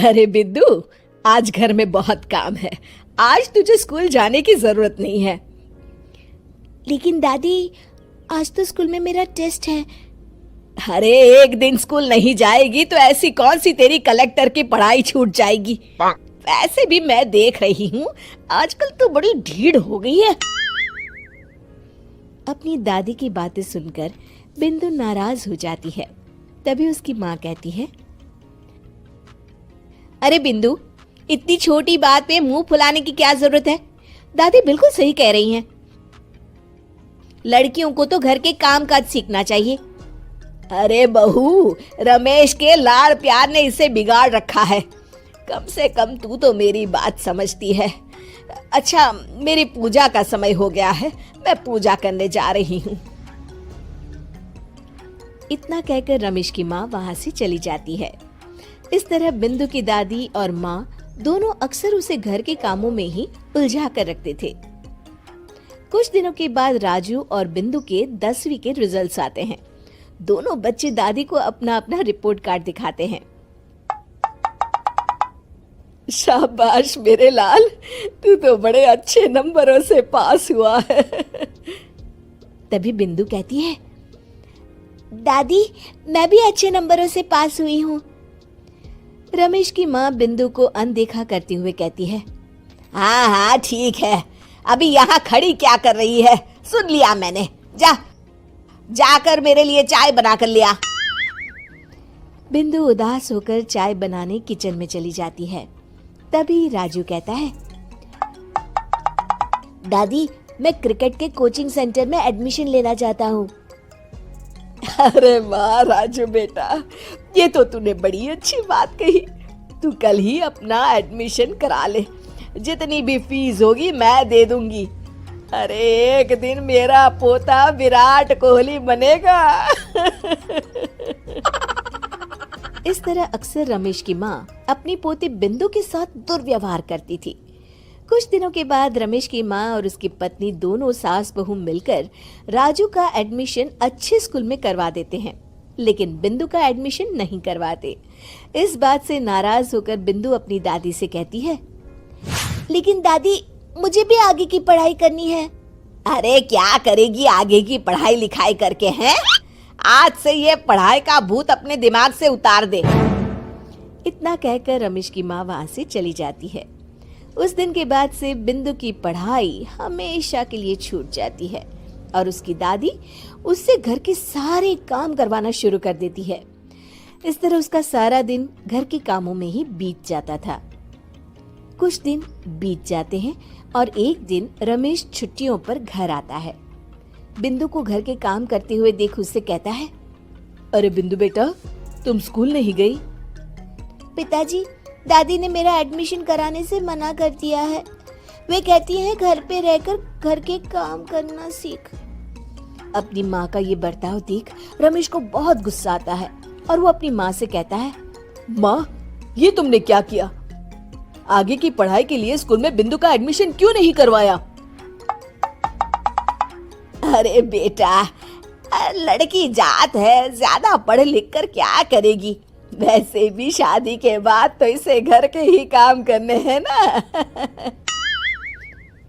अरे बिद्दू, आज घर में बहुत काम है। आज तुझे स्कूल जाने की जरूरत नहीं है। लेकिन दादी, आज तो स्कूल में मेरा टेस्ट है। अरे एक दिन स्कूल नहीं जाएगी तो ऐसी कौन सी तेरी कलेक्टर की पढ़ाई छूट जाएगी। वैसे भी मैं देख रही हूँ आजकल तो बड़ी ढीठ हो गई है। अपनी दादी की बातें सुनकर बिंदु नाराज हो जाती है। तभी उसकी माँ कहती है, अरे बिंदु, इतनी छोटी बात पे मुंह फुलाने की क्या जरूरत है। दादी बिल्कुल सही कह रही हैं। लड़कियों को तो घर के काम काज सीखना चाहिए। अरे बहू, रमेश के लाड़ प्यार ने इसे बिगाड़ रखा है। कम से कम तू तो मेरी बात समझती है। अच्छा, मेरी पूजा का समय हो गया है, मैं पूजा करने जा रही हूँ। इतना कहकर रमेश की माँ वहां से चली जाती है। इस तरह बिंदु की दादी और माँ दोनों अक्सर उसे घर के कामों में ही उलझा कर रखते थे। कुछ दिनों के बाद राजू और बिंदु के 10वीं के रिजल्ट्स आते हैं। दोनों बच्चे दादी को अपना अपना रिपोर्ट कार्ड दिखाते हैं। शाबाश मेरे लाल, तू तो बड़े अच्छे नंबरों से पास हुआ है। तभी बिंदु कहती है, दादी मैं भी अच्छे नंबरों से पास हुई हूँ। रमेश की माँ बिंदु को अनदेखा करते हुए कहती है, हाँ हाँ ठीक है, अभी यहाँ खड़ी क्या कर रही है, सुन लिया मैंने। जाकर मेरे लिए चाय बना कर लिया। बिंदु उदास होकर चाय बनाने किचन में चली जाती है। तभी राजू कहता है, दादी मैं क्रिकेट के कोचिंग सेंटर में एडमिशन लेना चाहता हूँ। अरे वाह राजू बेटा, ये तो तूने बड़ी अच्छी बात कही। तू कल ही अपना एडमिशन करा ले, जितनी भी फीस होगी मैं दे दूंगी। अरे एक दिन मेरा पोता विराट कोहली बनेगा। इस तरह अक्सर रमेश की माँ अपनी पोती बिंदु के साथ दुर्व्यवहार करती थी। कुछ दिनों के बाद रमेश की माँ और उसकी पत्नी दोनों सास बहू मिलकर राजू का एडमिशन अच्छे स्कूल में करवा देते हैं, लेकिन बिंदु का एडमिशन नहीं करवाते। इस बात से नाराज होकर बिंदु अपनी दादी से कहती है, लेकिन दादी मुझे भी आगे की पढ़ाई करनी है। अरे क्या करेगी आगे की पढ़ाई लिखाई करके, हैं? आज से ये पढ़ाई का भूत अपने दिमाग से उतार दे। इतना कहकर रमेश की माँ वहां से चली जाती है। उस दिन के बाद से बिंदु की पढ़ाई हमेशा के लिए छूट जाती है और उसकी दादी उससे घर के सारे काम करवाना शुरू कर देती है। इस तरह उसका सारा दिन घर के कामों में ही बीत जाता था। कुछ दिन बीत जाते हैं और एक दिन रमेश छुट्टियों पर घर आता है। बिंदु को घर के काम करते हुए देख उससे कहता है, अरे बिंदु बेटा, तुम स्कूल नहीं गई? पिताजी, दादी ने मेरा एडमिशन कराने से मना कर दिया है। वे कहती हैं घर पे रहकर घर के काम करना सीख। अपनी माँ का ये बर्ताव देख रमेश को बहुत गुस्सा आता है और वो अपनी माँ से कहता है, माँ ये तुमने क्या किया? आगे की पढ़ाई के लिए स्कूल में बिंदु का एडमिशन क्यों नहीं करवाया? अरे बेटा, लड़की जात है, ज्यादा पढ़ लिख कर क्या करेगी? वैसे भी शादी के बाद तो इसे घर के ही काम करने हैं ना।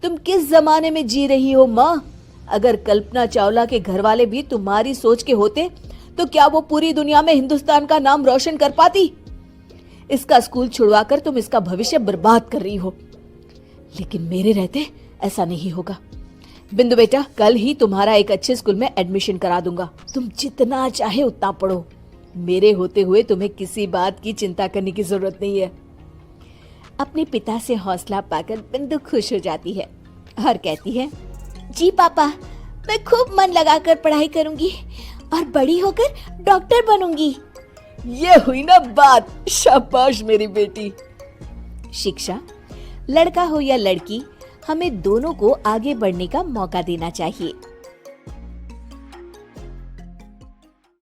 तुम किस जमाने में जी रही हो माँ? अगर कल्पना चावला के घर वाले भी तुम्हारी सोच के होते तो क्या वो पूरी दुनिया में हिंदुस्तान का नाम रोशन कर पाती? इसका स्कूल छुड़वाकर तुम इसका भविष्य बर्बाद कर रही हो, लेकिन मेरे रहते ऐसा नहीं होगा। बिंदु बेटा, कल ही तुम्हारा एक अच्छे स्कूल में एडमिशन करा दूंगा। तुम जितना चाहे उतना पढ़ो। मेरे होते हुए तुम्हें किसी बात की चिंता करने की जरूरत नहीं है। अपने पिता से हौसला पाकर बिंदु खुश हो जाती है और कहती है, जी पापा, मैं खूब मन लगाकर पढ़ाई करूंगी और बड़ी होकर डॉक्टर बनूंगी। ये हुई ना बात, शाबाश मेरी बेटी। शिक्षा, लड़का हो या लड़की, हमें दोनों को आगे बढ़ने का मौका देना चाहिए।